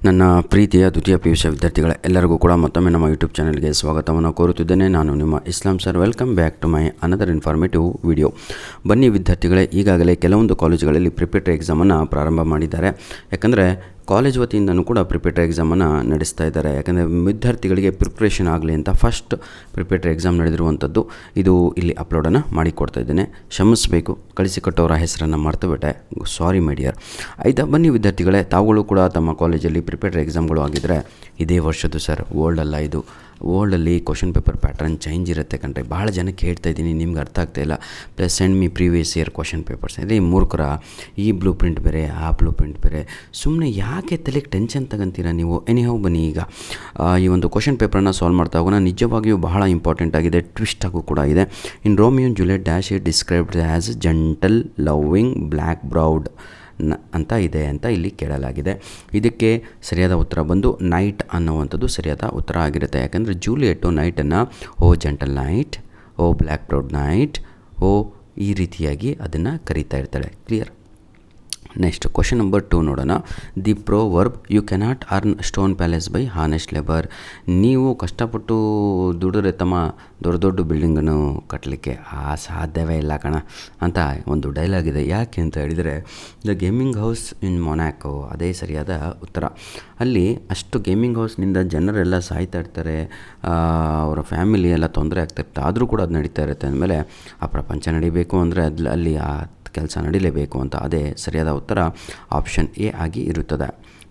ನನ್ನ ಪ್ರೀತಿಯ ದ್ವಿತೀಯ PUC ವಿದ್ಯಾರ್ಥಿಗಳ ಎಲ್ಲರಿಗೂ ಕೂಡ ಮತ್ತೊಮ್ಮೆ ನಮ್ಮ ಯೂಟ್ಯೂಬ್ ಚಾನಲ್ಗೆ ಸ್ವಾಗತವನ್ನು ಕೋರುತ್ತಿದ್ದೇನೆ. ನಾನು ನಿಮ್ಮ Islam sir. Welcome back to my another informative video. ಬನ್ನಿ ವಿದ್ಯಾರ್ಥಿಗಳೇ, ಈಗಾಗಲೇ ಕೆಲವೊಂದು ಕಾಲೇಜುಗಳಲ್ಲಿ ಪ್ರಿಪೇಟರಿ ಎಕ್ಸಾಮನ್ನು ಪ್ರಾರಂಭ ಮಾಡಿದ್ದಾರೆ. ಯಾಕಂದರೆ ಕಾಲೇಜ್ ವತಿಯಿಂದನೂ ಕೂಡ ಪ್ರಿಪೇಟರಿ ಎಕ್ಸಾಮನ್ನು ನಡೆಸ್ತಾ ಇದ್ದಾರೆ. ಯಾಕಂದರೆ ವಿದ್ಯಾರ್ಥಿಗಳಿಗೆ ಪ್ರಿಪ್ರೇಷನ್ ಆಗಲಿ ಅಂತ ಫಸ್ಟ್ ಪ್ರಿಪೇಟರಿ ಎಕ್ಸಾಮ್ ನಡೆದಿರುವಂಥದ್ದು. ಇದು ಇಲ್ಲಿ ಅಪ್ಲೋಡನ್ನು ಮಾಡಿಕೊಡ್ತಾ ಇದ್ದೇನೆ. ಕ್ಷಮಿಸಬೇಕು, ಕಳಿಸಿಕೊಟ್ಟವರ ಹೆಸರನ್ನು ಮರ್ತುಬಿಟ್ಟೆ, ಸಾರಿ ಮೈ ಡಿಯರ್. ಆಯಿತಾ, ಬನ್ನಿ ವಿದ್ಯಾರ್ಥಿಗಳೇ, ತಾವುಗಳು ಕೂಡ ತಮ್ಮ ಕಾಲೇಜಲ್ಲಿ ಪ್ರಿಪೇಟರಿ ಎಕ್ಸಾಮ್ಗಳು ಆಗಿದ್ದರೆ ಇದೇ ವರ್ಷದ್ದು ಸರ್, ಓಲ್ಡಲ್ಲ ಇದು. ಓಲ್ಡಲ್ಲಿ ಕ್ವಶನ್ ಪೇಪರ್ ಪ್ಯಾಟ್ರನ್ ಚೇಂಜ್ ಇರುತ್ತೆ ಕಣ್ರಿ. ಭಾಳ ಜನಕ್ಕೆ ಹೇಳ್ತಾ ಇದ್ದೀನಿ, ನಿಮ್ಗೆ ಅರ್ಥ ಆಗ್ತಾಯಿಲ್ಲ. Plus send me previous year question papers. ಅದೇ ಮೂರ್ಖರ, ಈ ಬ್ಲೂ ಪ್ರಿಂಟ್ ಬೇರೆ, ಆ ಬ್ಲೂ ಪ್ರಿಂಟ್ ಬೇರೆ. ಸುಮ್ಮನೆ ಯಾಕೆ ತಲೆಗೆ ಟೆನ್ಷನ್ ತಗೊಂತೀರಾ ನೀವು? ಎನಿಹೌ, ಬನ್ನಿ ಈಗ ಈ ಒಂದು ಕ್ವಶನ್ ಪೇಪರನ್ನು ಸಾಲ್ವ್ ಮಾಡ್ತಾ ಹೋಗೋಣ. ನಿಜವಾಗಿಯೂ ಬಹಳ ಇಂಪಾರ್ಟೆಂಟ್ ಆಗಿದೆ, ಟ್ವಿಸ್ಟ್ ಆಗು ಕೂಡ ಇದೆ. In Romeo and Juliet dash it described as gentle loving black browed ಅಂತ ಇದೆ ಅಂತ ಇಲ್ಲಿ ಕೇಳಲಾಗಿದೆ. ಇದಕ್ಕೆ ಸರಿಯಾದ ಉತ್ತರ ಬಂದು ನೈಟ್ ಅನ್ನುವಂಥದ್ದು ಸರಿಯಾದ ಉತ್ತರ ಆಗಿರುತ್ತೆ. ಯಾಕಂದರೆ ಜೂಲಿಯೆಟ್ಟು ನೈಟನ್ನು ಓ ಜೆಂಟಲ್ ನೈಟ್, ಓ ಬ್ಲ್ಯಾಕ್ ಪ್ರೌಡ್ ನೈಟ್, ಓ ಈ ರೀತಿಯಾಗಿ ಅದನ್ನು ಕರೀತಾ ಇರ್ತಾಳೆ. ಕ್ಲಿಯರ್? ನೆಕ್ಸ್ಟ್ ಕ್ವಶನ್ ನಂಬರ್ 2 ನೋಡೋಣ. The proverb you cannot earn stone palace by honest labour. ನೀವು ಕಷ್ಟಪಟ್ಟು ದುಡಿದ್ರೆ ತಮ್ಮ ದೊಡ್ಡ ದೊಡ್ಡ ಬಿಲ್ಡಿಂಗನ್ನು ಕಟ್ಟಲಿಕ್ಕೆ ಸಾಧ್ಯವೇ ಇಲ್ಲ ಕಣ ಅಂತ ಒಂದು ಡೈಲಾಗ್ ಇದೆ. ಯಾಕೆ ಅಂತ ಹೇಳಿದರೆ, the gaming house in Monaco ಅದೇ ಸರಿಯಾದ ಉತ್ತರ. ಅಲ್ಲಿ ಅಷ್ಟು ಗೇಮಿಂಗ್ ಹೌಸ್ನಿಂದ ಜನರೆಲ್ಲ ಸಾಯ್ತಾ ಇರ್ತಾರೆ, ಅವರ ಫ್ಯಾಮಿಲಿ ಎಲ್ಲ ತೊಂದರೆ ಆಗ್ತಿರ್ತಾರೆ. ಆದರೂ ಕೂಡ ಅದು ನಡೀತಾ ಇರುತ್ತೆ. ಅಂದಮೇಲೆ ಆ ಪ್ರಪಂಚ ನಡಿಬೇಕು ಅಂದರೆ ಅಲ್ಲಿ ಆ ಕೆಲಸ ನಡೀಲೇಬೇಕು ಅಂತ. ಅದೇ ಸರಿಯಾದ ಉತ್ತರ ಆಪ್ಷನ್ ಎ ಆಗಿ ಇರುತ್ತದೆ.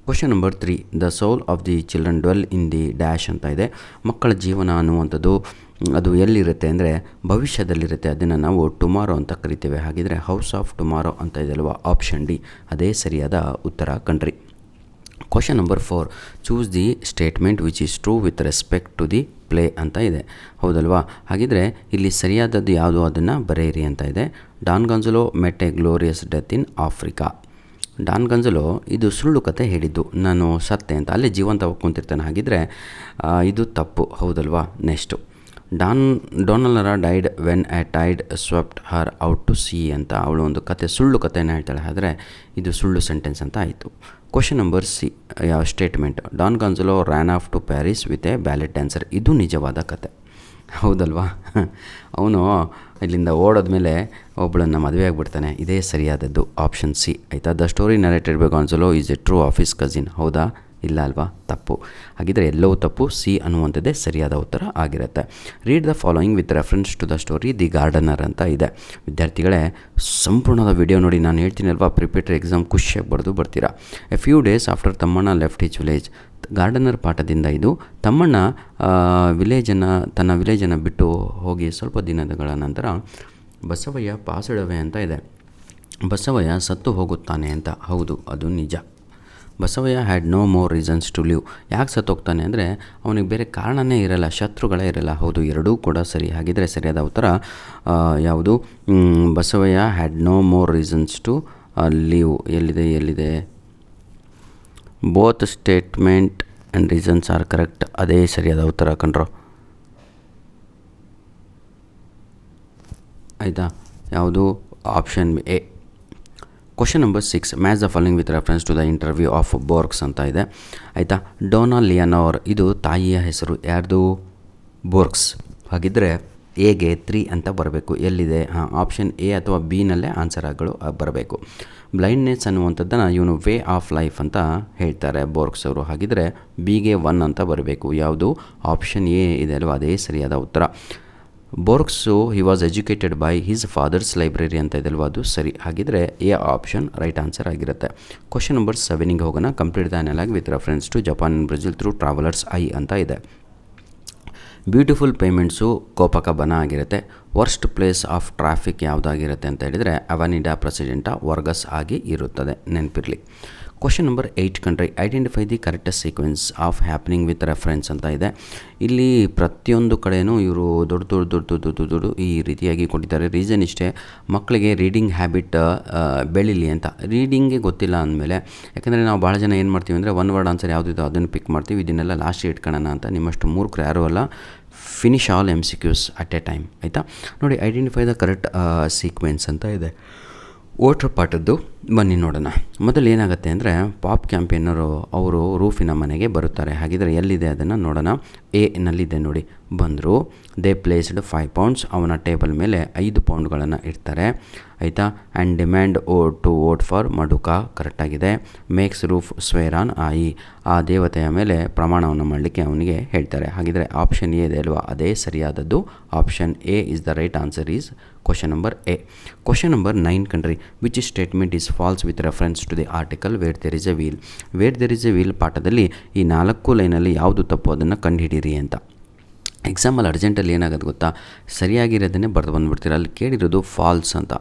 Question number 3, the soul of the children dwell in the dash ಅಂತ ಇದೆ. ಮಕ್ಕಳ ಜೀವನ ಅನ್ನುವಂಥದ್ದು ಅದು ಎಲ್ಲಿರುತ್ತೆ ಅಂದರೆ ಭವಿಷ್ಯದಲ್ಲಿರುತ್ತೆ. ಅದನ್ನು ನಾವು ಟುಮಾರೋ ಅಂತ ಕರಿತೇವೆ. ಹಾಗಿದ್ರೆ ಹೌಸ್ ಆಫ್ ಟುಮಾರೋ ಅಂತ ಇದೆಯಲ್ವ, ಆಪ್ಷನ್ ಡಿ ಅದೇ ಸರಿಯಾದ ಉತ್ತರ ಕಣ್ರಿ. Question number 4, choose the statement which is true with respect to the play ಅಂತ ಇದೆ. ಹೌದಲ್ವಾ? ಹಾಗಿದ್ರೆ ಇಲ್ಲಿ ಸರಿಯಾದದ್ದು ಯಾವುದು ಅದನ್ನು ಬರೆಯಿರಿ ಅಂತ ಇದೆ. Don Gonzalo met a glorious death in Africa. Don Gonzalo ಇದು ಸುಳ್ಳು ಕತೆ ಹೇಳಿದ್ದು, ನಾನು ಸತ್ತೆ ಅಂತ, ಅಲ್ಲೇ ಜೀವಂತ ಕುಂತಿರ್ತಾನೆ. ಹಾಗಿದ್ರೆ ಇದು ತಪ್ಪು. ಹೌದಲ್ವಾ? Next, Dona Laura died when a tide swept her out to sea ಅಂತ ಅವಳು ಒಂದು ಕತೆ, ಸುಳ್ಳು ಕತೆಯನ್ನು ಹೇಳ್ತಾಳೆ. ಆದರೆ ಇದು ಸುಳ್ಳು ಸೆಂಟೆನ್ಸ್ ಅಂತ ಆಯಿತು. ಕ್ವಶನ್ ನಂಬರ್ ಸಿ, ಯಾವ statement? Don Gonzalo ran off to Paris with a ballet dancer. ಇದು ನಿಜವಾದ ಕತೆ. ಹೌದಲ್ವಾ? ಅವನು ಇಲ್ಲಿಂದ ಓಡೋದ್ಮೇಲೆ ಒಬ್ಬಳನ್ನು ಮದುವೆ ಆಗಿಬಿಡ್ತಾನೆ. ಇದೇ ಸರಿಯಾದದ್ದು, ಆಪ್ಷನ್ ಸಿ. ಆಯಿತಾ? The story narrated by Gonzalo is a true of his cousin. ಹೌದಾ? ಇಲ್ಲ ಅಲ್ವಾ? ತಪ್ಪು. ಹಾಗಿದ್ರೆ ಎಲ್ಲವೂ ತಪ್ಪು. ಸಿ ಅನ್ನುವಂಥದ್ದೇ ಸರಿಯಾದ ಉತ್ತರ ಆಗಿರುತ್ತೆ. Read the following with reference to the story the gardener ಅಂತ ಇದೆ. ವಿದ್ಯಾರ್ಥಿಗಳೇ, ಸಂಪೂರ್ಣದ ವಿಡಿಯೋ ನೋಡಿ. ನಾನು ಹೇಳ್ತೀನಿ ಅಲ್ವಾ, ಪ್ರಿಪೇಟರಿ ಎಕ್ಸಾಮ್ ಖುಷಿಯಾಗಿ ಬರ್ತೀರಾ. A few days after Thammanna left his village. Gardener ಪಾಠದಿಂದ ಇದು. ತಮ್ಮಣ್ಣ ತನ್ನ ವಿಲೇಜನ್ನು ಬಿಟ್ಟು ಹೋಗಿ ಸ್ವಲ್ಪ ದಿನಗಳ ನಂತರ ಬಸವಯ್ಯ ಪಾಸಡವೆ ಅಂತ ಇದೆ. ಬಸವಯ್ಯ ಸತ್ತು ಹೋಗುತ್ತಾನೆ ಅಂತ. ಹೌದು, ಅದು ನಿಜ. Basavaiah had no more reasons to live. ಯಾಕೆ ಸತ್ತೋಗ್ತಾನೆ ಅಂದರೆ ಅವನಿಗೆ ಬೇರೆ ಕಾರಣನೇ ಇರಲ್ಲ, ಶತ್ರುಗಳೇ ಇರಲ್ಲ. ಹೌದು, ಎರಡೂ ಕೂಡ ಸರಿ. ಹಾಗಿದ್ರೆ ಸರಿಯಾದ ಉತ್ತರ ಯಾವುದು? Basavayya had no more reasons to live. ಎಲ್ಲಿದೆ? Both statement and reasons are correct. ಅದೇ ಸರಿಯಾದ ಉತ್ತರ ಕಣ್ರೋ. ಆಯಿತಾ? ಯಾವುದು? Option A. Question number 6, match the following with reference to the interview of Borges ಅಂತ ಇದೆ. ಆಯಿತಾ? ಡೋನಾ ಲಿಯನೋರ್ ಇದು ತಾಯಿಯ ಹೆಸರು. ಯಾರ್ದು? ಬೋರ್ಕ್ಸ್. ಹಾಗಿದ್ದರೆ ಎಗೆ 3 ಅಂತ ಬರಬೇಕು. ಎಲ್ಲಿದೆ? ಆಪ್ಷನ್ ಎ ಅಥವಾ ಬಿನಲ್ಲೇ ಆನ್ಸರ್ಗಳು ಬರಬೇಕು. ಬ್ಲೈಂಡ್ನೆಸ್ ಅನ್ನುವಂಥದ್ದನ್ನು ಇವನು ವೇ ಆಫ್ ಲೈಫ್ ಅಂತ ಹೇಳ್ತಾರೆ ಬೋರ್ಕ್ಸ್ ಅವರು. ಹಾಗಿದ್ರೆ ಬಿಗೆ 1 ಅಂತ ಬರಬೇಕು. ಯಾವುದು? ಆಪ್ಷನ್ ಎ ಇದೆ ಅಲ್ವಾ, ಅದೇ ಸರಿಯಾದ ಉತ್ತರ. Borges he was educated by his father's library ಅಂತ ಇದೆಲ್ವ, ಅದು ಸರಿ. ಹಾಗಿದ್ರೆ ಎ ಆಪ್ಷನ್ ರೈಟ್ ಆನ್ಸರ್ ಆಗಿರುತ್ತೆ. ಕ್ವಶನ್ ನಂಬರ್ 7ಗೆ ಹೋಗೋಣ. Complete the analogue with reference to Japan and Brazil through travellers eye ಅಂತ ಇದೆ. ಬ್ಯೂಟಿಫುಲ್ ಪೇಮೆಂಟ್ಸು ಕೋಪಕಬನ ಆಗಿರುತ್ತೆ. ವರ್ಸ್ಟ್ ಪ್ಲೇಸ್ ಆಫ್ ಟ್ರಾಫಿಕ್ ಯಾವುದಾಗಿರುತ್ತೆ ಅಂತ ಹೇಳಿದರೆ ಅವನಿಡಾ ಪ್ರೆಸಿಡೆಂಟಾ ವರ್ಗಸ್ ಆಗಿ ಇರುತ್ತದೆ, ನೆನಪಿರಲಿ. ಕ್ವಶನ್ ನಂಬರ್ 8 ಕಂಡ್ರಿ. Identify the correctest sequence of happening with reference ಅಂತ ಇದೆ. ಇಲ್ಲಿ ಪ್ರತಿಯೊಂದು ಕಡೆಯೂ ಇವರು ದೊಡ್ಡ ಈ ರೀತಿಯಾಗಿ ಕೊಟ್ಟಿದ್ದಾರೆ. ರೀಸನ್ ಇಷ್ಟೇ, ಮಕ್ಕಳಿಗೆ ರೀಡಿಂಗ್ ಹ್ಯಾಬಿಟ್ ಬೆಳೀಲಿ ಅಂತ. ರೀಡಿಂಗೇ ಗೊತ್ತಿಲ್ಲ ಅಂದಮೇಲೆ, ಯಾಕಂದರೆ ನಾವು ಭಾಳ ಜನ ಏನು ಮಾಡ್ತೀವಿ ಅಂದರೆ ಒನ್ ವರ್ಡ್ ಆನ್ಸರ್ ಯಾವುದಿದೆ ಅದನ್ನು ಪಿಕ್ ಮಾಡ್ತೀವಿ, ಇದನ್ನೆಲ್ಲ ಲಾಸ್ಟ್ ಇಟ್ಕೊಳ್ಳೋಣ ಅಂತ. ನಿಮ್ಮಷ್ಟು ಮೂರ್ಖರು ಯಾರೂ ಅಲ್ಲ. Finish all MCQs at A time. ಆಯಿತಾ? ನೋಡಿ, ಐಡೆಂಟಿಫೈ ದ ಕರೆಕ್ಟ್ ಸೀಕ್ವೆನ್ಸ್ ಅಂತ ಇದೆ. ವೋಟ್ರ್ ಪಾಟದ್ದು ಬನ್ನಿ ನೋಡೋಣ. ಮೊದಲು ಏನಾಗುತ್ತೆ ಅಂದರೆ ಪಾಪ್ ಕ್ಯಾಂಪೇನರು ಅವರು ರೂಫಿನ ಮನೆಗೆ ಬರುತ್ತಾರೆ. ಹಾಗಿದ್ರೆ ಎಲ್ಲಿದೆ ಅದನ್ನು ನೋಡೋಣ. ಎನಲ್ಲಿದೆ ನೋಡಿ. ಬಂದರು, ದೇ ಪ್ಲೇಸ್ಡ್ 5 pounds. ಅವನ ಟೇಬಲ್ ಮೇಲೆ 5 poundಗಳನ್ನು ಇಡ್ತಾರೆ, ಆಯಿತಾ. And demand to vote for ಮಡುಕ, ಕರೆಕ್ಟಾಗಿದೆ. ಮೇಕ್ಸ್ ರೂಫ್ ಸ್ವೇರ್ ಆನ್ ಆಯಿ, ಆ ದೇವತೆಯ ಮೇಲೆ ಪ್ರಮಾಣವನ್ನು ಮಾಡಲಿಕ್ಕೆ ಅವನಿಗೆ ಹೇಳ್ತಾರೆ. ಹಾಗಿದ್ರೆ ಆಪ್ಷನ್ ಎ ಇದೆ ಅಲ್ವಾ, ಅದೇ ಸರಿಯಾದದ್ದು. Option A is the right answer is question number A. Question number 9 ಕಣ್ರಿ. Which statement is false with reference to the article where there is a wheel. Where there is a wheel ಪಾಠದಲ್ಲಿ ಈ 4 ಲೈನಲ್ಲಿ ಯಾವುದು ತಪ್ಪು ಅದನ್ನು ಕಂಡುಹಿಡೀರಿ ಅಂತ. ಎಕ್ಸಾಮಲ್ಲಿ ಅರ್ಜೆಂಟಲ್ಲಿ ಏನಾಗೋದು ಗೊತ್ತಾ, ಸರಿಯಾಗಿರೋದನ್ನೇ ಬರೆದು ಬಂದುಬಿಡ್ತೀರ. ಅಲ್ಲಿ ಕೇಳಿರೋದು ಫಾಲ್ಸ್ ಅಂತ.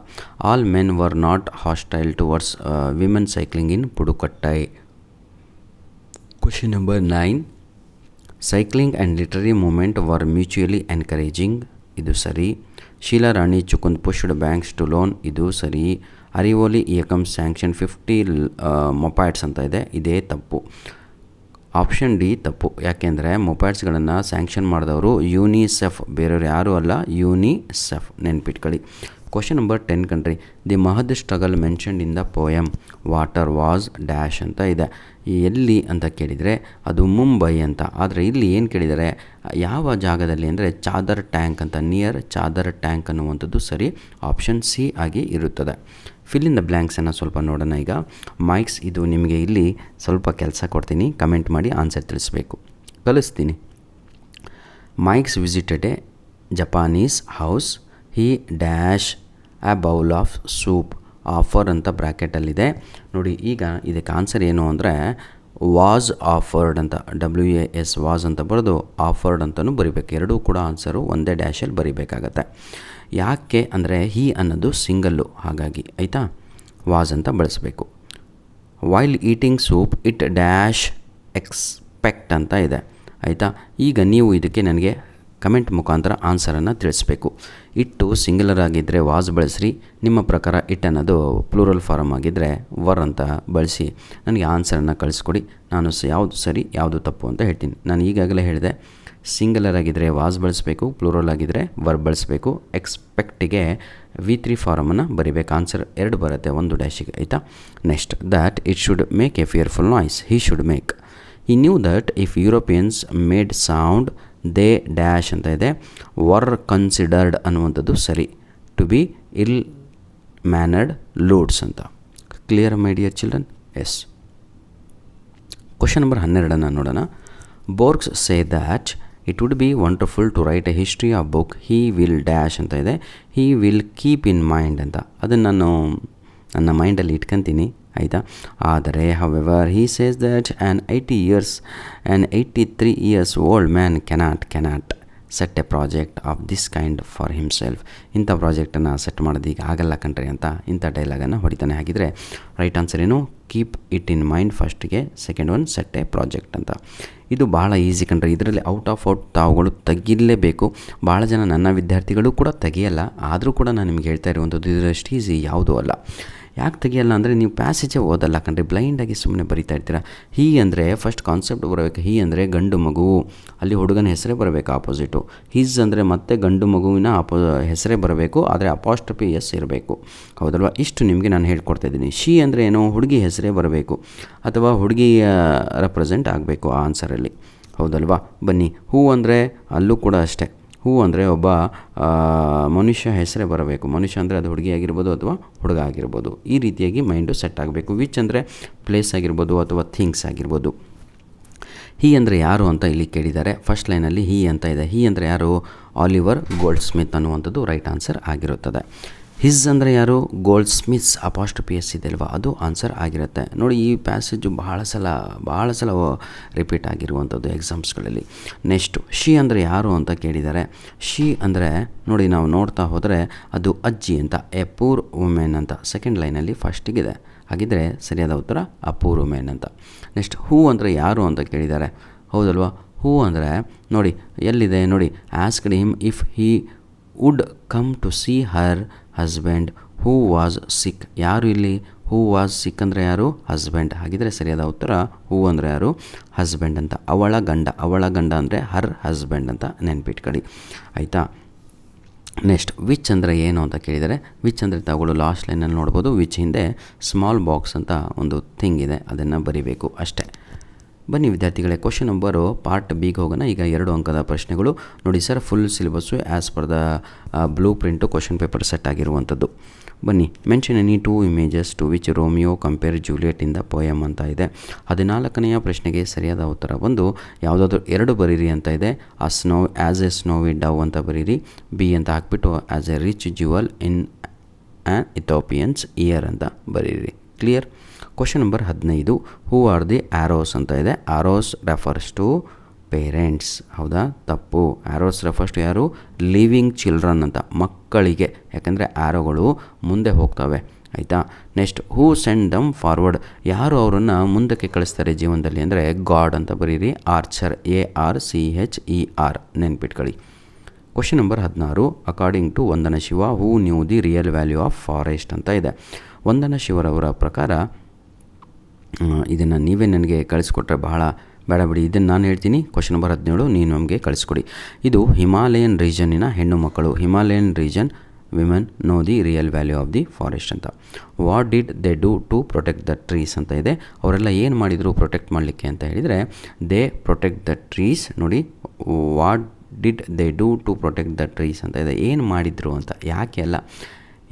All men were not hostile towards women cycling in Pudukkottai. Question number 9. Cycling and literary movement were mutually encouraging, ಇದು ಸರಿ. Sheela Rani Chunkath pushed banks to loan, ಇದು ಸರಿ. ಅರಿವೋಲಿ ಏಕಮ್ ಸ್ಯಾಂಕ್ಷನ್ 50 ಮೊಪೈಡ್ಸ್ ಅಂತ ಇದೆ, ಇದೇ ತಪ್ಪು. ಆಪ್ಷನ್ ಡಿ ತಪ್ಪು. ಯಾಕೆಂದರೆ ಮೊಪೈಡ್ಸ್ಗಳನ್ನು ಸ್ಯಾಂಕ್ಷನ್ ಮಾಡಿದವರು ಯೂನಿಸೆಫ್, ಬೇರೆಯವರು ಯಾರೂ ಅಲ್ಲ, ಯೂನಿಸೆಫ್, ನೆನ್ಪಿಟ್ಕೊಳ್ಳಿ. ಕ್ವಶನ್ ನಂಬರ್ 10 ಕಣ್ರಿ. The Mahad struggle mentioned in the poem water was dash ಅಂತ ಇದೆ. ಎಲ್ಲಿ ಅಂತ ಕೇಳಿದರೆ ಅದು ಮುಂಬೈ ಅಂತ. ಆದರೆ ಇಲ್ಲಿ ಏನು ಕೇಳಿದರೆ ಯಾವ ಜಾಗದಲ್ಲಿ ಅಂದರೆ ಚಾದರ್ ಟ್ಯಾಂಕ್ ಅಂತ, ನಿಯರ್ ಚಾದರ್ ಟ್ಯಾಂಕ್ ಅನ್ನುವಂಥದ್ದು ಸರಿ. ಆಪ್ಷನ್ ಸಿ ಆಗಿ ಇರುತ್ತದೆ. ಫಿಲ್ ಇನ್ ದ ಬ್ಲ್ಯಾಂಕ್ಸನ್ನು ಸ್ವಲ್ಪ ನೋಡೋಣ ಈಗ. ಮೈಕ್ಸ್, ಇದು ನಿಮಗೆ ಇಲ್ಲಿ ಸ್ವಲ್ಪ ಕೆಲಸ ಕೊಡ್ತೀನಿ, ಕಮೆಂಟ್ ಮಾಡಿ ಆನ್ಸರ್ ತಿಳಿಸ್ಬೇಕು, ಕಲಿಸ್ತೀನಿ. Mikes visited a Japanese house, he dash a bowl of soup. Offer ಅಂತ ಬ್ರ್ಯಾಕೆಟಲ್ಲಿದೆ ನೋಡಿ. ಈಗ ಇದಕ್ಕೆ ಆನ್ಸರ್ ಏನು ಅಂದರೆ ವಾಸ್ ಆಫರ್ಡ್ ಅಂತ, WAS ವಾಸ್ ಅಂತ ಬರೆದು ಆಫರ್ಡ್ ಅಂತಲೂ ಬರಿಬೇಕು. ಎರಡೂ ಕೂಡ ಆನ್ಸರು ಒಂದೇ ಡ್ಯಾಶಲ್ಲಿ ಬರಿಬೇಕಾಗತ್ತೆ. ಯಾಕೆ ಅಂದರೆ ಹಿ ಅನ್ನೋದು ಸಿಂಗಲ್ಲು, ಹಾಗಾಗಿ ಆಯಿತಾ, ವಾಸ್ ಅಂತ ಬಳಸಬೇಕು. While eating soup it dash expect ಅಂತ ಇದೆ, ಆಯಿತಾ. ಈಗ ನೀವು ಇದಕ್ಕೆ ನನಗೆ ಕಮೆಂಟ್ ಮುಖಾಂತರ ಆನ್ಸರನ್ನು ತಿಳಿಸ್ಬೇಕು. ಇಟ್ಟು ಸಿಂಗುಲರ್ ಆಗಿದ್ದರೆ ವಾಸ್ ಬಳಸ್ರಿ. ನಿಮ್ಮ ಪ್ರಕಾರ ಇಟ್ ಅನ್ನೋದು ಪ್ಲೂರಲ್ ಫಾರಮ್ ಆಗಿದ್ದರೆ ವರ್ ಅಂತ ಬಳಸಿ ನನಗೆ ಆನ್ಸರನ್ನು ಕಳಿಸ್ಕೊಡಿ. ನಾನು ಯಾವುದು ಸರಿ ಯಾವುದು ತಪ್ಪು ಅಂತ ಹೇಳ್ತೀನಿ. ನಾನು ಈಗಾಗಲೇ ಹೇಳಿದೆ, ಸಿಂಗುಲರ್ ಆಗಿದ್ದರೆ ವಾಸ್ ಬಳಸಬೇಕು, ಪ್ಲೂರಲ್ ಆಗಿದ್ದರೆ ವರ್ ಬಳಸಬೇಕು. ಎಕ್ಸ್ಪೆಕ್ಟಿಗೆ V3 ಫಾರಮನ್ನು ಬರಿಬೇಕು. ಆನ್ಸರ್ 2 ಬರುತ್ತೆ, 1 ಡ್ಯಾಶಿಗೆ, ಆಯಿತಾ. Next, that it should make a fearful noise, he should make. He knew that if Europeans made sound they dash ಅಂತ ಇದೆ. ವರ್ ಕನ್ಸಿಡರ್ಡ್ ಅನ್ನುವಂಥದ್ದು ಸರಿ. To be ill mannered louts ಅಂತ. Clear my dear children? Yes. Question number 12 ನೋಡೋಣ. Borges say that it would be wonderful to write a history of book, he will dash ಅಂತ ಇದೆ. He will keep in mind ಅಂತ. ಅದನ್ನು ನಾನು ನನ್ನ ಮೈಂಡಲ್ಲಿ ಇಟ್ಕೊತೀನಿ, ಆಯಿತಾ. ಆದರೆ however he says that an 83 years old man cannot set A project of this kind for himself. ಇಂಥ ಪ್ರಾಜೆಕ್ಟನ್ನು ಸೆಟ್ ಮಾಡೋದು ಈಗ ಆಗಲ್ಲ ಕಣ್ರಿ ಅಂತ ಇಂಥ ಡೈಲಾಗನ್ನು ಹೊಡಿತಾನೆ. ಹಾಗಿದ್ರೆ ರೈಟ್ ಆನ್ಸರ್ ಏನು? ಕೀಪ್ ಇಟ್ ಇನ್ ಮೈಂಡ್ ಫಸ್ಟಿಗೆ, second one set A project ಅಂತ. ಇದು ಭಾಳ ಈಸಿ ಕಣ್ರಿ. ಇದರಲ್ಲಿ ಔಟ್ ತಾವುಗಳು ತೆಗಿಲೇಬೇಕು. ಭಾಳ ಜನ ನನ್ನ ವಿದ್ಯಾರ್ಥಿಗಳು ಕೂಡ ತೆಗಿಯಲ್ಲ. ಆದರೂ ಕೂಡ ನಾನು ನಿಮ್ಗೆ ಹೇಳ್ತಾ ಇರುವಂಥದ್ದು ಇದರಷ್ಟು ಈಸಿ ಯಾವುದೂ ಅಲ್ಲ. ಯಾಕೆ ತೆಗಿಯಲ್ಲ ಅಂದರೆ ನೀವು ಪ್ಯಾಸೇಜೇ ಓದಲ್ಲ ಕಣ್ರಿ, ಬ್ಲೈಂಡಾಗಿ ಸುಮ್ಮನೆ ಬರಿತಾ ಇರ್ತೀರಾ. ಹೀ ಅಂದರೆ ಫಸ್ಟ್ ಕಾನ್ಸೆಪ್ಟ್ ಬರಬೇಕು. ಹೀ ಅಂದರೆ ಗಂಡು ಮಗು, ಅಲ್ಲಿ ಹುಡುಗನ ಹೆಸರೇ ಬರಬೇಕು ಆಪೋಸಿಟು. ಹಿಸ್ ಅಂದರೆ ಮತ್ತೆ ಗಂಡು ಮಗುವಿನ ಹೆಸರೇ ಬರಬೇಕು, ಆದರೆ ಅಪಾಸ್ಟ್ರಫಿ ಎಸ್ ಇರಬೇಕು, ಹೌದಲ್ವಾ. ಇಷ್ಟು ನಿಮಗೆ ನಾನು ಹೇಳ್ಕೊಡ್ತಾಯಿದ್ದೀನಿ. ಶಿ ಅಂದರೆ ಏನು, ಹುಡುಗಿ ಹೆಸರೇ ಬರಬೇಕು ಅಥವಾ ಹುಡುಗಿ ರೆಪ್ರೆಸೆಂಟ್ ಆಗಬೇಕು ಆ ಆನ್ಸರಲ್ಲಿ, ಹೌದಲ್ವಾ. ಬನ್ನಿ, ಹೂ ಅಂದರೆ ಅಲ್ಲೂ ಕೂಡ ಅಷ್ಟೇ. ಹೂ ಅಂದರೆ ಒಬ್ಬ ಮನುಷ್ಯ ಹೆಸರೇ ಬರಬೇಕು. ಮನುಷ್ಯ ಅಂದರೆ ಅದು ಹುಡುಗಿ ಆಗಿರ್ಬೋದು ಅಥವಾ ಹುಡುಗ ಆಗಿರ್ಬೋದು. ಈ ರೀತಿಯಾಗಿ ಮೈಂಡು ಸೆಟ್ ಆಗಬೇಕು. ವಿಚ್ ಅಂದರೆ ಪ್ಲೇಸ್ ಆಗಿರ್ಬೋದು ಅಥವಾ ಥಿಂಗ್ಸ್ ಆಗಿರ್ಬೋದು. ಹೀ ಅಂದರೆ ಯಾರು ಅಂತ ಇಲ್ಲಿ ಕೇಳಿದ್ದಾರೆ. ಫಸ್ಟ್ ಲೈನಲ್ಲಿ ಹೀ ಅಂತ ಇದೆ. ಹೀ ಅಂದರೆ ಯಾರು? ಆಲಿವರ್ ಗೋಲ್ಡ್ ಸ್ಮಿತ್ ಅನ್ನುವಂಥದ್ದು ರೈಟ್ ಆನ್ಸರ್ ಆಗಿರುತ್ತದೆ. ಹಿಸ್ ಅಂದರೆ ಯಾರು? ಗೋಲ್ಡ್ ಸ್ಮಿತ್ಸ್ ಅಪಾಸ್ಟ್ರಫಿ ಎಸ್ ಇದೆ ಅಲ್ವಾ, ಅದು ಆನ್ಸರ್ ಆಗಿರುತ್ತೆ. ನೋಡಿ, ಈ ಪ್ಯಾಸೇಜು ಭಾಳ ಸಲ ರಿಪೀಟ್ ಆಗಿರುವಂಥದ್ದು ಎಕ್ಸಾಮ್ಸ್ಗಳಲ್ಲಿ. ನೆಕ್ಸ್ಟು, ಶಿ ಅಂದರೆ ಯಾರು ಅಂತ ಕೇಳಿದ್ದಾರೆ. ಶಿ ಅಂದರೆ ನೋಡಿ, ನಾವು ನೋಡ್ತಾ ಹೋದರೆ ಅದು ಅಜ್ಜಿ ಅಂತ, ಎ ಪೂರ್ ವುಮೆನ್ ಅಂತ ಸೆಕೆಂಡ್ ಲೈನಲ್ಲಿ ಫಸ್ಟಿಗಿದೆ. ಹಾಗಿದ್ದರೆ ಸರಿಯಾದ ಉತ್ತರ ಅ ಪೂರ್ ವುಮೆನ್ ಅಂತ. ನೆಕ್ಸ್ಟ್, ಹೂ ಅಂದರೆ ಯಾರು ಅಂತ ಕೇಳಿದ್ದಾರೆ, ಹೌದಲ್ವಾ. ಹೂ ಅಂದರೆ ನೋಡಿ ಎಲ್ಲಿದೆ ನೋಡಿ, asked him if he would come to see her husband who was sick. ಯಾರು ಇಲ್ಲಿ? ಹೂ ವಾಸ್ ಸಿಕ್ ಅಂದರೆ ಯಾರು? ಹಸ್ಬೆಂಡ್. ಹಾಗಿದ್ರೆ ಸರಿಯಾದ ಉತ್ತರ ಹೂ ಅಂದರೆ ಯಾರು? ಹಸ್ಬೆಂಡ್ ಅಂತ. ಅವಳ ಗಂಡ ಅಂದರೆ ಹರ್ ಹಸ್ಬೆಂಡ್ ಅಂತ ನೆನ್ಪಿಟ್ಕೊಳ್ಳಿ, ಆಯಿತಾ. ನೆಕ್ಸ್ಟ್ ವಿಚ್ ಅಂದರೆ ಏನು ಅಂತ ಕೇಳಿದರೆ, ವಿಚ್ ಅಂದರೆ ತಾವುಗಳು ಲಾಸ್ಟ್ ಲೈನಲ್ಲಿ ನೋಡ್ಬೋದು. ವಿಚ್ ಹಿಂದೆ ಸ್ಮಾಲ್ ಬಾಕ್ಸ್ ಅಂತ ಒಂದು ಥಿಂಗ್ ಇದೆ, ಅದನ್ನು ಬರಿಬೇಕು ಅಷ್ಟೇ. ಬನ್ನಿ ವಿದ್ಯಾರ್ಥಿಗಳೇ, ಕ್ವಶನ್ ನಂಬರು ಪಾರ್ಟ್ ಬಿಗೆ ಹೋಗೋಣ. ಈಗ 2 ಅಂಕದ ಪ್ರಶ್ನೆಗಳು ನೋಡಿ sir. Full syllabus as per the blueprint question paper set ಆಗಿರುವಂಥದ್ದು. ಬನ್ನಿ. Mention any 2 images to which Romeo compare Juliet in the poem ಅಂತ ಇದೆ. 14ನೆಯ ಪ್ರಶ್ನೆಗೆ ಸರಿಯಾದ ಉತ್ತರ ಬಂದು ಯಾವುದಾದ್ರೂ 2 ಬರೀರಿ ಅಂತ ಇದೆ. ಆ snow as a snowy dove ಅಂತ ಬರೀರಿ. ಬಿ ಅಂತ ಹಾಕ್ಬಿಟ್ಟು as a rich jewel in an Ethiopians ear ಅಂತ ಬರೀರಿ. Clear. Question number 15, who are the arrows ಅಂತ ಇದೆ. Arrows refers to parents. ಹೌದಾ? ತಪ್ಪು. ಆರೋಸ್ ರೆಫರ್ಸ್ ಟು ಯಾರು? ಲಿವಿಂಗ್ ಚಿಲ್ಡ್ರನ್ ಅಂತ, ಮಕ್ಕಳಿಗೆ. ಯಾಕಂದರೆ ಆರೋಗಳು ಮುಂದೆ ಹೋಗ್ತವೆ. ಆಯಿತಾ? Next, who send them forward. ಯಾರು ಅವರನ್ನು ಮುಂದಕ್ಕೆ ಕಳಿಸ್ತಾರೆ ಜೀವನದಲ್ಲಿ ಅಂದರೆ ಗಾಡ್ ಅಂತ ಬರೀರಿ. ಆರ್ಚರ್, ARCHER ನೆನ್ಪಿಟ್ಕೊಳ್ಳಿ. Question number 16, according to Vandana Shiva, who knew the real value of forest ಅಂತ ಇದೆ. ವಂದನಾ ಶಿವರವರ ಪ್ರಕಾರ ಇದನ್ನು ನೀವೇ ನನಗೆ ಕಳಿಸ್ಕೊಟ್ರೆ ಬಹಳ ಬೇಡ ಬಿಡಿ, ಇದನ್ನು ನಾನು ಹೇಳ್ತೀನಿ. ಕ್ವಶನ್ ನಂಬರ್ 17 ನೀವು ನಮಗೆ ಕಳಿಸ್ಕೊಡಿ. ಇದು ಹಿಮಾಲಯನ್ ರೀಜನ್ನಿನ ಹೆಣ್ಣು ಮಕ್ಕಳು. Himalayan region women know the real value of the forest ಅಂತ. What did they do to protect the trees ಅಂತ ಇದೆ. ಅವರೆಲ್ಲ ಏನು ಮಾಡಿದರು ಪ್ರೊಟೆಕ್ಟ್ ಮಾಡಲಿಕ್ಕೆ ಅಂತ ಹೇಳಿದರೆ, ದೇ ಪ್ರೊಟೆಕ್ಟ್ ದ ಟ್ರೀಸ್. ನೋಡಿ, what did they do to protect the trees ಅಂತ ಇದೆ. ಏನು ಮಾಡಿದರು ಅಂತ, ಯಾಕೆ ಅಲ್ಲ,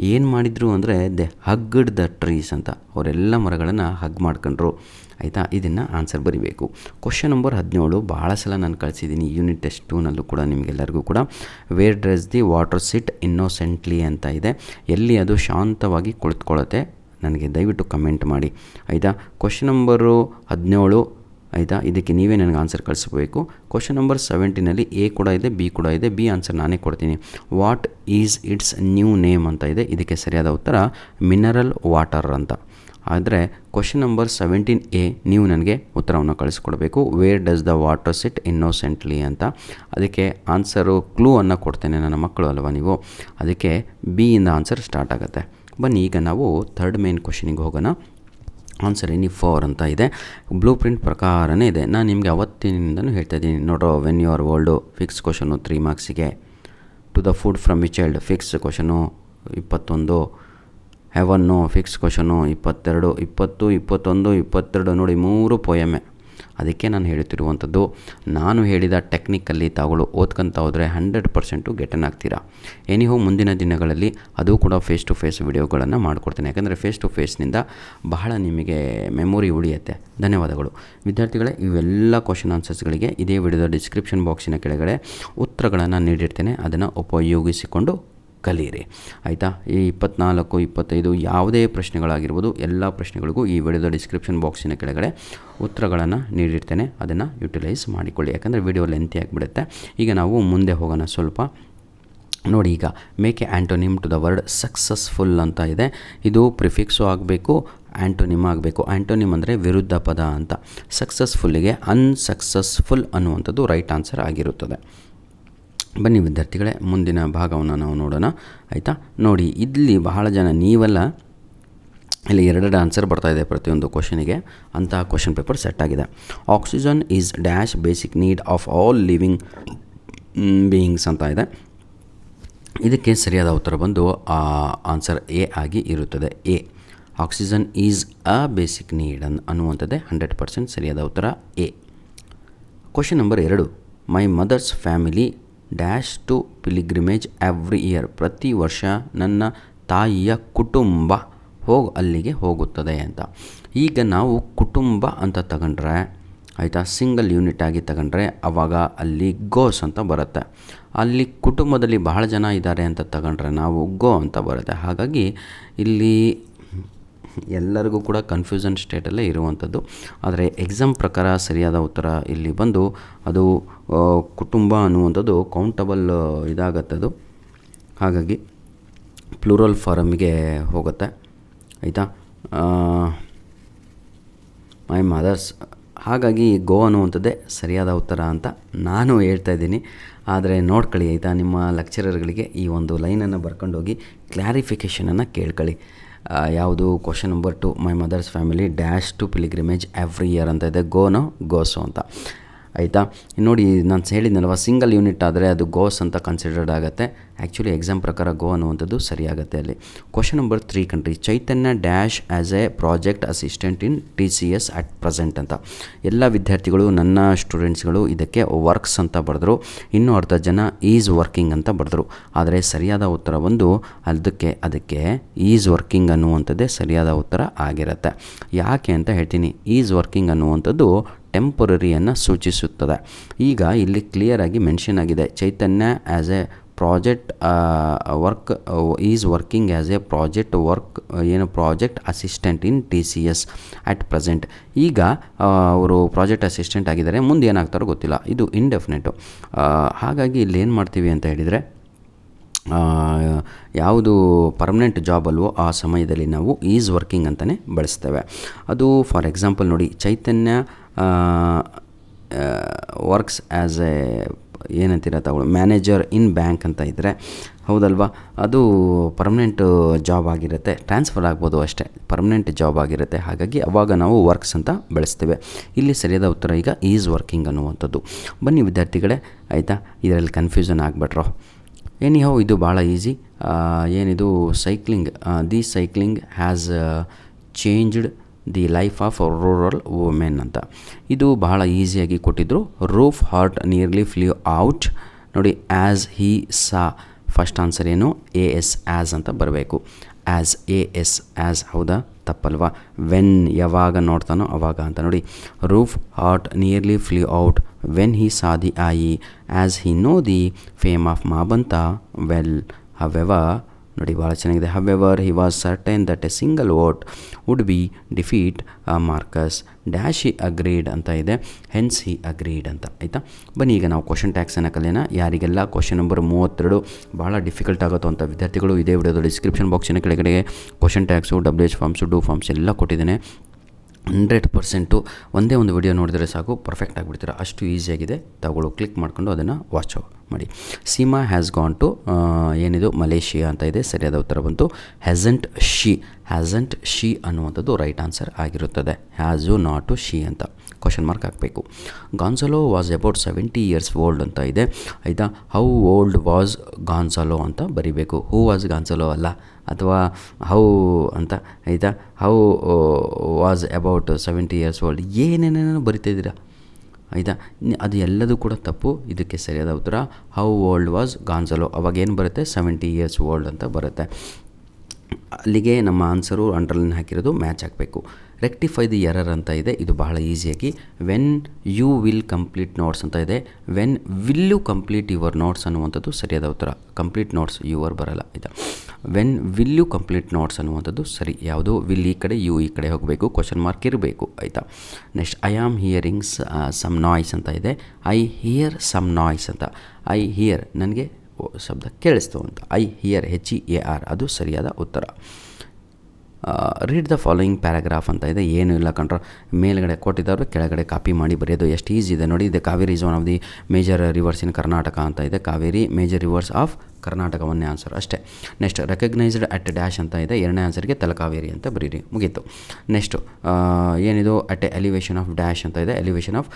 ಏನು ಮಾಡಿದರು ಅಂದರೆ ದೆ ಹಗ್ಗಡ್ ದ ಟ್ರೀಸ್ ಅಂತ. ಅವರೆಲ್ಲ ಮರಗಳನ್ನು ಹಗ್ ಮಾಡ್ಕೊಂಡ್ರು. ಆಯಿತಾ? ಇದನ್ನು ಆನ್ಸರ್ ಬರೀಬೇಕು. ಕ್ವಶನ್ ನಂಬರ್ 17 ಭಾಳ ಸಲ ನಾನು ಕಳಿಸಿದ್ದೀನಿ ಯೂನಿಟ್ ಟೆಸ್ಟ್ 2ನಲ್ಲೂ ಕೂಡ ನಿಮಗೆಲ್ಲರಿಗೂ ಕೂಡ. ವೇರ್ ಡಸ್ ದಿ ವಾಟರ್ ಸಿಟ್ ಇನ್ನೋಸೆಂಟ್ಲಿ ಅಂತ ಇದೆ. ಎಲ್ಲಿ ಅದು ಶಾಂತವಾಗಿ ಕುಳಿತುಕೊಳ್ಳುತ್ತೆ, ನನಗೆ ದಯವಿಟ್ಟು ಕಮೆಂಟ್ ಮಾಡಿ. ಆಯಿತಾ? ಕ್ವಶನ್ ನಂಬರು 17, ಆಯಿತಾ? ಇದಕ್ಕೆ ನೀವೇ ನನಗೆ ಆನ್ಸರ್ ಕಳಿಸ್ಬೇಕು. ಕ್ವಶನ್ ನಂಬರ್ 17ನಲ್ಲಿ ಎ ಕೂಡ ಇದೆ, ಬಿ ಕೂಡ ಇದೆ. ಬಿ ಆನ್ಸರ್ ನಾನೇ ಕೊಡ್ತೀನಿ. What is it's new name ಅಂತ ಇದೆ. ಇದಕ್ಕೆ ಸರಿಯಾದ ಉತ್ತರ ಮಿನರಲ್ ವಾಟರ್ ಅಂತ. ಆದರೆ ಕ್ವಶನ್ ನಂಬರ್ 17A ನೀವು ನನಗೆ ಉತ್ತರವನ್ನು ಕಳಿಸ್ಕೊಡ್ಬೇಕು. ವೇರ್ ಡಸ್ ದ ವಾಟರ್ ಸಿಟ್ ಇನ್ನೋಸೆಂಟ್ಲಿ ಅಂತ. ಅದಕ್ಕೆ ಆನ್ಸರು ಕ್ಲೂ ಅನ್ನು ಕೊಡ್ತೇನೆ, ನನ್ನ ಮಕ್ಕಳು ಅಲ್ವಾ ನೀವು. ಅದಕ್ಕೆ ಬಿಯಿಂದ ಆನ್ಸರ್ ಸ್ಟಾರ್ಟ್ ಆಗುತ್ತೆ. ಬನ್ನಿ ಈಗ ನಾವು ಥರ್ಡ್ ಮೇನ್ ಕ್ವಶನಿಗೆ ಹೋಗೋಣ. ಆನ್ಸರ್ ಎನಿ 4 ಅಂತ ಇದೆ. ಬ್ಲೂ ಪ್ರಿಂಟ್ ಪ್ರಕಾರನೇ ಇದೆ. ನಾನು ನಿಮಗೆ ಅವತ್ತಿನಿಂದನೂ ಹೇಳ್ತಾ ಇದ್ದೀನಿ ನೋಡ್ರೋ. When you are old fix question 3 ಮಾರ್ಕ್ಸಿಗೆ. To the food from which child fix question 21. Heaven fix question 22, 20, 21, 22 ನೋಡಿ 3 ಪೋಯಮೆ. ಅದಕ್ಕೆ ನಾನು ಹೇಳುತ್ತಿರುವಂಥದ್ದು, ನಾನು ಹೇಳಿದ ಟೆಕ್ನಿಕಲ್ಲಿ ತಾವುಗಳು ಓದ್ಕೊಂತ ಹೋದರೆ 100% ಗೆಟನ್ ಆಗ್ತೀರಾ. ಎನಿಹೋ ಮುಂದಿನ ದಿನಗಳಲ್ಲಿ ಅದು ಕೂಡ ಫೇಸ್ ಟು ಫೇಸ್ ವಿಡಿಯೋಗಳನ್ನು ಮಾಡಿಕೊಡ್ತೇನೆ. ಯಾಕಂದರೆ ಫೇಸ್ ಟು ಫೇಸ್ನಿಂದ ಬಹಳ ನಿಮಗೆ ಮೆಮೊರಿ ಉಳಿಯುತ್ತೆ. ಧನ್ಯವಾದಗಳು ವಿದ್ಯಾರ್ಥಿಗಳೇ. ಇವೆಲ್ಲ ಕ್ವಶನ್ ಆನ್ಸರ್ಸ್ಗಳಿಗೆ ಇದೇ ವಿಡಿಯೋದ ಡಿಸ್ಕ್ರಿಪ್ಷನ್ ಬಾಕ್ಸಿನ ಕೆಳಗಡೆ ಉತ್ತರಗಳನ್ನು ನೀಡಿರ್ತೇನೆ. ಅದನ್ನು ಉಪಯೋಗಿಸಿಕೊಂಡು ಕಲೀರಿ. ಆಯಿತಾ? ಈ 24, 25 ಯಾವುದೇ ಪ್ರಶ್ನೆಗಳಾಗಿರ್ಬೋದು, ಎಲ್ಲ ಪ್ರಶ್ನೆಗಳಿಗೂ ಈ ವಿಡಿಯೋದ ಡಿಸ್ಕ್ರಿಪ್ಷನ್ ಬಾಕ್ಸಿನ ಕೆಳಗಡೆ ಉತ್ತರಗಳನ್ನು ನೀಡಿರ್ತೇನೆ. ಅದನ್ನು ಯುಟಿಲೈಸ್ ಮಾಡಿಕೊಳ್ಳಿ. ಯಾಕಂದರೆ ವಿಡಿಯೋ ಲೆಂತಿ ಆಗಿಬಿಡುತ್ತೆ. ಈಗ ನಾವು ಮುಂದೆ ಹೋಗೋಣ ಸ್ವಲ್ಪ. ನೋಡಿ, ಈಗ make a antonym to the word successful ಅಂತ ಇದೆ. ಇದು ಪ್ರಿಫಿಕ್ಸು ಆಗಬೇಕು, ಆ್ಯಂಟೋನಿಮ್ ಆಗಬೇಕು. ಆ್ಯಂಟೋನಿಮ್ ಅಂದರೆ ವಿರುದ್ಧ ಪದ ಅಂತ. ಸಕ್ಸಸ್ಫುಲ್ಲಿಗೆ ಅನ್ಸಕ್ಸಸ್ಫುಲ್ ಅನ್ನುವಂಥದ್ದು ರೈಟ್ ಆನ್ಸರ್ ಆಗಿರುತ್ತದೆ. ಬನ್ನಿ ವಿದ್ಯಾರ್ಥಿಗಳೇ, ಮುಂದಿನ ಭಾಗವನ್ನು ನಾವು ನೋಡೋಣ. ಆಯಿತಾ? ನೋಡಿ, ಇಲ್ಲಿ ಬಹಳ ಜನ ನೀವೆಲ್ಲ ಇಲ್ಲಿ 2 ಆನ್ಸರ್ ಬರ್ತಾಯಿದೆ ಪ್ರತಿಯೊಂದು ಕ್ವಶನಿಗೆ. ಅಂತಹ ಕ್ವಶನ್ ಪೇಪರ್ ಸೆಟ್ ಆಗಿದೆ. Oxygen is dash basic need of all living beings ಅಂತ ಇದೆ. ಇದಕ್ಕೆ ಸರಿಯಾದ ಉತ್ತರ ಬಂದು ಆನ್ಸರ್ ಎ ಆಗಿ ಇರುತ್ತದೆ. A, oxygen is a basic need ಅನ್ನುವಂಥದ್ದೇ 100% ಸರಿಯಾದ ಉತ್ತರ ಎ. Question number 2, my mother's family dash to pilgrimage every year. ಪ್ರತಿ ವರ್ಷ ನನ್ನ ತಾಯಿಯ ಕುಟುಂಬ ಅಲ್ಲಿಗೆ ಹೋಗುತ್ತದೆ ಅಂತ. ಈಗ ನಾವು ಕುಟುಂಬ ಅಂತ ತಗೊಂಡ್ರೆ, ಆಯಿತಾ, ಸಿಂಗಲ್ ಯೂನಿಟ್ ಆಗಿ ತಗೊಂಡ್ರೆ ಆವಾಗ ಅಲ್ಲಿ ಗೋಸ್ ಅಂತ ಬರುತ್ತೆ. ಅಲ್ಲಿ ಕುಟುಂಬದಲ್ಲಿ ಬಹಳ ಜನ ಇದ್ದಾರೆ ಅಂತ ತಗೊಂಡ್ರೆ ನಾವು ಗೋ ಅಂತ ಬರುತ್ತೆ. ಹಾಗಾಗಿ ಇಲ್ಲಿ ಎಲ್ಲರಿಗೂ ಕೂಡ ಕನ್ಫ್ಯೂಷನ್ ಸ್ಟೇಟಲ್ಲೇ ಇರುವಂಥದ್ದು. ಆದರೆ ಎಕ್ಸಾಮ್ ಪ್ರಕಾರ ಸರಿಯಾದ ಉತ್ತರ ಇಲ್ಲಿ ಬಂದು ಅದು ಕುಟುಂಬ ಅನ್ನುವಂಥದ್ದು ಕೌಂಟಬಲ್ ಇದಾಗತ್ತದು. ಹಾಗಾಗಿ ಪ್ಲೂರಲ್ ಫಾರಮಿಗೆ ಹೋಗುತ್ತೆ. ಆಯಿತಾ? ಮೈ ಮದರ್ಸ್, ಹಾಗಾಗಿ ಗೋ ಅನ್ನುವಂಥದ್ದೇ ಸರಿಯಾದ ಉತ್ತರ ಅಂತ ನಾನು ಹೇಳ್ತಾ ಇದ್ದೀನಿ. ಆದರೆ ನೋಡ್ಕೊಳ್ಳಿ, ಆಯಿತಾ, ನಿಮ್ಮ ಲೆಕ್ಚರರ್ಗಳಿಗೆ ಈ ಒಂದು ಲೈನನ್ನು ಬರ್ಕೊಂಡೋಗಿ ಕ್ಲಾರಿಫಿಕೇಷನನ್ನು ಕೇಳ್ಕೊಳ್ಳಿ. ಯಾವುದು question number 2, my mother's family dash to pilgrimage every year ಅಂತ ಇದೆ. ಗೋಸು ಅಂತ. ಆಯಿತಾ? ನೋಡಿ, ನಾನು ಹೇಳಿದ್ನಲ್ವ, ಸಿಂಗಲ್ ಯೂನಿಟ್ ಆದರೆ ಅದು ಗೋಸ್ ಅಂತ ಕನ್ಸಿಡರ್ಡ್ ಆಗುತ್ತೆ. ಆ್ಯಕ್ಚುಲಿ ಎಕ್ಸಾಮ್ ಪ್ರಕಾರ ಗೋ ಅನ್ನುವಂಥದ್ದು ಸರಿಯಾಗುತ್ತೆ ಅಲ್ಲಿ. ಕ್ವಶನ್ ನಂಬರ್ 3 ಕಂಡ್ರಿ. Chaitanya dash as a project assistant in TCS at present ಅಂತ. ಎಲ್ಲ ವಿದ್ಯಾರ್ಥಿಗಳು, ನನ್ನ ಸ್ಟೂಡೆಂಟ್ಸ್ಗಳು ಇದಕ್ಕೆ ವರ್ಕ್ಸ್ ಅಂತ ಬರೆದ್ರು, ಇನ್ನೂ ಅರ್ಧ ಜನ ಈಸ್ ವರ್ಕಿಂಗ್ ಅಂತ ಬರೆದ್ರು. ಆದರೆ ಸರಿಯಾದ ಉತ್ತರ ಒಂದು ಅದಕ್ಕೆ ಈಸ್ ವರ್ಕಿಂಗ್ ಅನ್ನುವಂಥದ್ದೇ ಸರಿಯಾದ ಉತ್ತರ ಆಗಿರುತ್ತೆ. ಯಾಕೆ ಅಂತ ಹೇಳ್ತೀನಿ. ಈಸ್ ವರ್ಕಿಂಗ್ ಅನ್ನುವಂಥದ್ದು ಟೆಂಪರರಿಯನ್ನು ಸೂಚಿಸುತ್ತದೆ. ಈಗ ಇಲ್ಲಿ ಕ್ಲಿಯರಾಗಿ ಮೆನ್ಷನ್ ಆಗಿದೆ, Chaitanya as a project is working as a project assistant in TCS at present. ಈಗ ಅವರು ಪ್ರಾಜೆಕ್ಟ್ ಅಸಿಸ್ಟೆಂಟ್ ಆಗಿದ್ದಾರೆ, ಮುಂದೆ ಏನಾಗ್ತಾರೋ ಗೊತ್ತಿಲ್ಲ, ಇದು ಇಂಡೆಫಿನೆಟು. ಹಾಗಾಗಿ ಇಲ್ಲಿ ಏನು ಮಾಡ್ತೀವಿ ಅಂತ ಹೇಳಿದರೆ, ಯಾವುದು ಪರ್ಮನೆಂಟ್ ಜಾಬ್ ಅಲ್ವೋ ಆ ಸಮಯದಲ್ಲಿ ನಾವು ಈಸ್ ವರ್ಕಿಂಗ್ ಅಂತಲೇ ಬಳಸ್ತೇವೆ. ಅದು ಫಾರ್ ಎಕ್ಸಾಂಪಲ್ ನೋಡಿ, ಚೈತನ್ಯ ವರ್ಕ್ಸ್ ಆ್ಯಸ್ ಎ ಏನಂತೀರ ತಗೊಳ್ಳಿ ಮ್ಯಾನೇಜರ್ ಇನ್ ಬ್ಯಾಂಕ್ ಅಂತ ಇದ್ದರೆ, ಹೌದಲ್ವಾ, ಅದು ಪರ್ಮನೆಂಟ್ ಜಾಬ್ ಆಗಿರುತ್ತೆ, ಟ್ರಾನ್ಸ್ಫರ್ ಆಗ್ಬೋದು ಅಷ್ಟೇ, ಪರ್ಮನೆಂಟ್ ಜಾಬ್ ಆಗಿರುತ್ತೆ. ಹಾಗಾಗಿ ಅವಾಗ ನಾವು ವರ್ಕ್ಸ್ ಅಂತ ಬಳಸ್ತೇವೆ. ಇಲ್ಲಿ ಸರಿಯಾದ ಉತ್ತರ ಈಗ ಈಸ್ ವರ್ಕಿಂಗ್ ಅನ್ನುವಂಥದ್ದು. ಬನ್ನಿ ವಿದ್ಯಾರ್ಥಿಗಳೇ, ಆಯಿತಾ, ಇದರಲ್ಲಿ ಕನ್ಫ್ಯೂಷನ್ ಆಗಿಬಿಟ್ರೋ. ಎನಿಹೌ ಇದು ಭಾಳ ಈಸಿ. ಏನಿದು cycling, the cycling has changed the life of rural women ಅಂತ. ಇದು ಬಹಳ ಈಸಿಯಾಗಿ ಕೊಟ್ಟಿದ್ದರು. Roof heart nearly flew out. ನೋಡಿ, as he saw, first answer ಏನು, AS ಆ್ಯಸ್ ಅಂತ ಬರಬೇಕು. ಆ್ಯಸ್ AS ಆ್ಯಸ್, ಹೌದಾ, ತಪ್ಪಲ್ವಾ. ವೆನ್, ಯಾವಾಗ ನೋಡ್ತಾನೋ ಅವಾಗ ಅಂತ. ನೋಡಿ, Roof heart nearly flew out when he saw the eye as he knew the fame of Mabanta well. However, ನೋಡಿ ಭಾಳ ಚೆನ್ನಾಗಿದೆ. However he was certain that a single vote would be defeat Marcus dash he agreed ಅಂತ ಇದೆ, hence ಹಿ agreed ಅಂತ. ಆಯಿತಾ, ಬನ್ನಿ ಈಗ ನಾವು ಕ್ವಶನ್ ಟ್ಯಾಕ್ಸನ್ನು ಕಲಿಯೋಣ. ಯಾರಿಗೆಲ್ಲ ಕ್ವಶನ್ ನಂಬರ್ 32 ಭಾಳ ಡಿಫಿಕಲ್ಟ್ ಆಗುತ್ತೋ ಅಂತ ವಿದ್ಯಾರ್ಥಿಗಳು, ಇದೇ ವಿಡಿಯೋದ ಡಿಸ್ಕ್ರಿಪ್ಷನ್ ಬಾಕ್ಸಿನ ಕೆಳಗಡೆ question tags, WH forms, do forms ಎಲ್ಲ ಕೊಟ್ಟಿದ್ದೇನೆ. 100% ಒಂದೇ ಒಂದು ವಿಡಿಯೋ ನೋಡಿದರೆ ಸಾಕು, ಪರ್ಫೆಕ್ಟ್ ಆಗಿಬಿಡ್ತೀರ, ಅಷ್ಟು ಈಸಿಯಾಗಿದೆ. ತಗೊಳ್ಳು, ಕ್ಲಿಕ್ ಮಾಡಿಕೊಂಡು ಅದನ್ನು ವಾಚ್ ಮಾಡಿ. ಸೀಮಾ ಹ್ಯಾಸ್ ಗಾನ್ ಟು ಏನಿದು ಮಲೇಷಿಯಾ ಅಂತ ಇದೆ, ಸರಿಯಾದ ಉತ್ತರ ಬಂತು ಹ್ಯಾಸಂಟ್ ಶಿ ಅನ್ನುವಂಥದ್ದು ರೈಟ್ ಆನ್ಸರ್ ಆಗಿರುತ್ತದೆ. ಹ್ಯಾಸು ನಾಟು ಶಿ ಅಂತ ಕ್ವಶನ್ ಮಾರ್ಕ್ ಹಾಕಬೇಕು. Gonzalo was about 70 years old ಅಂತ ಇದೆ, ಆಯಿತಾ. ಹೌ ಓಲ್ಡ್ ವಾಸ್ ಗಾನ್ಸಲೋ ಅಂತ ಬರಿಬೇಕು. ಹೂ ವಾಸ್ ಗಾನ್ಸಲೋ ಅಲ್ಲ, ಅಥವಾ ಹೌ ಅಂತ, ಆಯಿತಾ. How was about 70 years old, ಏನೇನೇನೋ ಬರಿತಾಯಿದ್ದೀರಾ, ಆಯಿತಾ. ಅದು ಎಲ್ಲದೂ ಕೂಡ ತಪ್ಪು. ಇದಕ್ಕೆ ಸರಿಯಾದ ಉತ್ತರ ಹೌ ಓಲ್ಡ್ ವಾಸ್ ಗಾನ್ಸಲೋ. ಅವಾಗೇನು ಬರುತ್ತೆ, 70 years ಓಲ್ಡ್ ಅಂತ ಬರುತ್ತೆ. ಅಲ್ಲಿಗೆ ನಮ್ಮ ಆನ್ಸರು ಅಂಡರ್ಲೈನ್ ಹಾಕಿರೋದು ಮ್ಯಾಚ್ ಆಗಬೇಕು. ರೆಕ್ಟಿಫೈ ದಿ ಎರರ್ ಅಂತ ಇದೆ, ಇದು ಬಹಳ ಈಸಿಯಾಗಿ when you will complete notes ಅಂತ ಇದೆ. When will you complete your notes ಅನ್ನುವಂಥದ್ದು ಸರಿಯಾದ ಉತ್ತರ. ಕಂಪ್ಲೀಟ್ ನೋಟ್ಸ್ ಯುವರ್ ಬರಲ್ಲ, ಆಯಿತಾ. When will you complete notes ಅನ್ನುವಂಥದ್ದು ಸರಿ. ಯಾವುದು, ವಿಲ್ ಈ ಕಡೆ, ಯು ಈ ಕಡೆ ಹೋಗಬೇಕು, ಕ್ವಶನ್ ಮಾರ್ಕ್ ಇರಬೇಕು, ಆಯಿತಾ. Next, I am hearing some noise ಅಂತ ಇದೆ. ಐ ಹಿಯರ್ ಸಮ್ ನಾಯ್ಸ್ ಅಂತ. ಐ ಹಿಯರ್, ನನಗೆ ಶಬ್ದ ಕೇಳಿಸ್ತು ಅಂತ. ಐ ಹಿಯರ್, HEAR, ಅದು ಸರಿಯಾದ ಉತ್ತರ. ರೀಡ್ ದ ಫಾಲೋಯಿಂಗ್ ಪ್ಯಾರಾಗ್ರಾಫ್ ಅಂತ ಇದೆ. ಏನೂ ಇಲ್ಲ ಕಂಡ್ರೆ, ಮೇಲ್ಗಡೆ ಕೊಟ್ಟಿದ್ದವರು ಕೆಳಗಡೆ ಕಾಪಿ ಮಾಡಿ ಬರೆಯೋದು ಎಷ್ಟು ಈಸಿ ಇದೆ ನೋಡಿ. ಇದೆ Kaveri is one of the major rivers in Karnataka ಅಂತ ಇದೆ. Kaveri major rivers of Karnataka, ಒಂದೇ ಆನ್ಸರ್ ಅಷ್ಟೇ. ನೆಕ್ಸ್ಟ್, ರೆಕಗ್ನೈಸ್ಡ್ ಅಟ್ ಡ್ಯಾಶ್ ಅಂತ ಇದೆ. ಎರಡನೇ ಆನ್ಸರ್ಗೆ ತಲಕಾವೇರಿ ಅಂತ ಬರೀರಿ, ಮುಗೀತು. ನೆಕ್ಸ್ಟು ಏನಿದು, ಅಟ್ ಎಲಿವೇಶನ್ ಆಫ್ ಡ್ಯಾಶ್ ಅಂತ ಇದೆ. ಎಲಿವೇಶನ್ ಆಫ್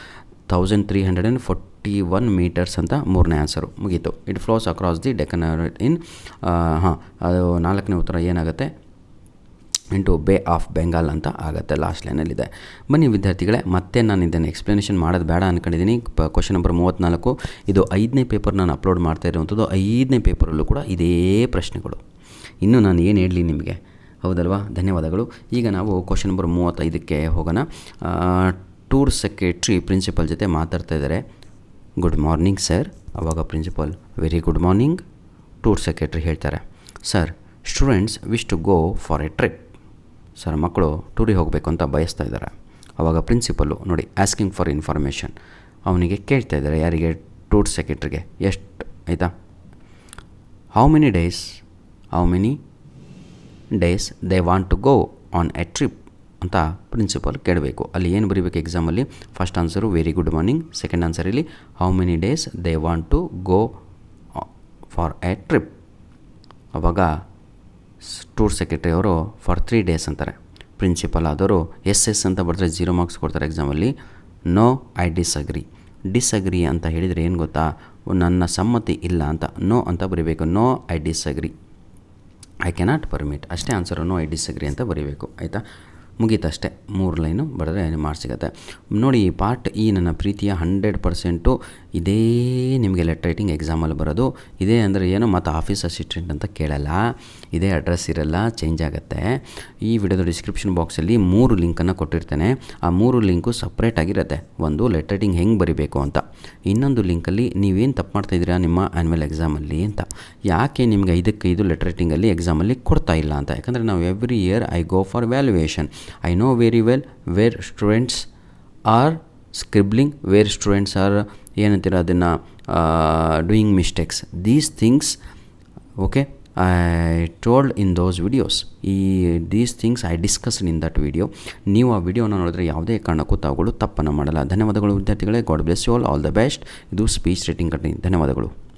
1341 meters ಅಂತ ಮೂರನೇ ಆನ್ಸರು, ಮುಗೀತು. It flows across the Deccan in, ಅದು ನಾಲ್ಕನೇ ಉತ್ತರ ಏನಾಗುತ್ತೆ, ಇಂಟು ಬೇ ಆಫ್ ಬೆಂಗಾಲ್ ಅಂತ ಆಗುತ್ತೆ, ಲಾಸ್ಟ್ ಲೈನಲ್ಲಿದೆ. ಬನ್ನಿ ವಿದ್ಯಾರ್ಥಿಗಳೇ, ಮತ್ತೆ ನಾನು ಇದನ್ನು ಎಕ್ಸ್ಪ್ಲನೇಷನ್ ಮಾಡೋದು ಬೇಡ ಅಂದ್ಕೊಂಡಿದ್ದೀನಿ. ಕ್ವಶನ್ ನಂಬರ್ 34, ಇದು 5ನೇ ಪೇಪರ್ ನಾನು ಅಪ್ಲೋಡ್ ಮಾಡ್ತಾ ಇರುವಂಥದ್ದು. 5ನೇ ಪೇಪರಲ್ಲೂ ಕೂಡ ಇದೇ ಪ್ರಶ್ನೆಗಳು. ಇನ್ನು ನಾನು ಏನು ಹೇಳಲಿ ನಿಮಗೆ, ಹೌದಲ್ವಾ. ಧನ್ಯವಾದಗಳು. ಈಗ ನಾವು ಕ್ವಶನ್ ನಂಬರ್ 35ಕ್ಕೆ ಹೋಗೋಣ. ಟೂರ್ ಸೆಕ್ರೆಟ್ರಿ ಪ್ರಿನ್ಸಿಪಲ್ ಜೊತೆ ಮಾತಾಡ್ತಾ ಇದ್ದಾರೆ. Good morning sir. ಆವಾಗ principal, very good morning. Tour secretary ಹೇಳ್ತಾರೆ, sir students wish to go for a trip. Sir, ಮಕ್ಕಳು ಟೂರಿಗೆ ಹೋಗಬೇಕು ಅಂತ ಬಯಸ್ತಾ ಇದ್ದಾರೆ. ಆವಾಗ ಪ್ರಿನ್ಸಿಪಲ್ಲು ನೋಡಿ, ಆಸ್ಕಿಂಗ್ ಫಾರ್ ಇನ್ಫಾರ್ಮೇಷನ್, ಅವನಿಗೆ ಕೇಳ್ತಾ ಇದ್ದಾರೆ, ಯಾರಿಗೆ, ಟೂರ್ ಸೆಕ್ರೆಟ್ರಿಗೆ, ಎಷ್ಟು, ಆಯಿತಾ. How many days they want to go on a trip ಅಂತ ಪ್ರಿನ್ಸಿಪಲ್ ಕೇಳಬೇಕು. ಅಲ್ಲಿ ಏನು ಬರೀಬೇಕು ಎಕ್ಸಾಮಲ್ಲಿ, first answer very good morning, second ಆನ್ಸರಲ್ಲಿ how many days they want to go for a trip. ಆವಾಗ ಟೂರ್ ಸೆಕ್ರೆಟರಿ ಅವರು ಫಾರ್ 3 days ಅಂತಾರೆ. ಪ್ರಿನ್ಸಿಪಲ್ ಆದವರು ಎಸ್ ಅಂತ ಬರೆದ್ರೆ 0 marks ಕೊಡ್ತಾರೆ ಎಕ್ಸಾಮಲ್ಲಿ. No, I disagree. ಡಿಸ್ಅಗ್ರಿ ಅಂತ ಹೇಳಿದರೆ ಏನು ಗೊತ್ತಾ, ನನ್ನ ಸಮ್ಮತಿ ಇಲ್ಲ ಅಂತ ನೋ ಅಂತ ಬರೀಬೇಕು. No I disagree, I cannot permit, ಅಷ್ಟೇ ಆನ್ಸರು. ನೋ ಐ ಡಿಸ್ಅಗ್ರಿ ಅಂತ ಬರೀಬೇಕು, ಆಯಿತಾ. ಮುಗೀತಷ್ಟೇ, 3 ಲೈನು ಬರೆದ್ರೆ ಮಾರ್ಕ್ಸ್ ಸಿಗುತ್ತೆ. ನೋಡಿ, ಪಾರ್ಟ್ ಈ ನನ್ನ ಪ್ರೀತಿಯ 100% ಇದೇ ನಿಮಗೆ ಲೆಟರ್ ರೈಟಿಂಗ್ ಎಕ್ಸಾಮಲ್ಲಿ ಬರೋದು. ಇದೇ ಅಂದರೆ ಏನು, ಮತ್ತು ಆಫೀಸ್ ಅಸಿಸ್ಟೆಂಟ್ ಅಂತ ಕೇಳಲ್ಲ, ಇದೇ ಅಡ್ರೆಸ್ ಇರಲ್ಲ, ಚೇಂಜ್ ಆಗುತ್ತೆ. ಈ ವಿಡಿಯೋದ ಡಿಸ್ಕ್ರಿಪ್ಷನ್ ಬಾಕ್ಸಲ್ಲಿ 3 ಲಿಂಕನ್ನು ಕೊಟ್ಟಿರ್ತೇನೆ. ಆ 3 ಲಿಂಕು ಸಪ್ರೇಟ್ ಆಗಿರುತ್ತೆ. ಒಂದು ಲೆಟರ್ ರೈಟಿಂಗ್ ಹೆಂಗೆ ಬರೀಬೇಕು ಅಂತ, ಇನ್ನೊಂದು ಲಿಂಕಲ್ಲಿ ನೀವೇನು ತಪ್ಪು ಮಾಡ್ತಾಯಿದ್ದೀರಾ ನಿಮ್ಮ ಆ್ಯನ್ಯುವಲ್ ಎಕ್ಸಾಮಲ್ಲಿ ಅಂತ. ಯಾಕೆ ನಿಮಗೆ 5 ಲೆಟರ್ ರೈಟಿಂಗಲ್ಲಿ ಎಕ್ಸಾಮಲ್ಲಿ ಕೊಡ್ತಾ ಇಲ್ಲ ಅಂತ, ಯಾಕಂದರೆ ನಾವು every year I go for valuation. I know very well where students are scribbling, where students are ಏನಂತೀರ ಅದನ್ನು doing mistakes. These things okay I told in those videos. These things I discussed in that video. ನೀವು ಆ ವಿಡಿಯೋನ ನೋಡಿದ್ರೆ ಯಾವುದೇ ಕಾರಣಕ್ಕೂ ತಾವುಗಳು ತಪ್ಪನ್ನು ಮಾಡಲ್ಲ. ಧನ್ಯವಾದಗಳು ವಿದ್ಯಾರ್ಥಿಗಳೇ. God bless you all the best. ಇದು ಸ್ಪೀಚ್ ರೈಟಿಂಗ್ ಕಂಟೆಂಟ್. ಧನ್ಯವಾದಗಳು.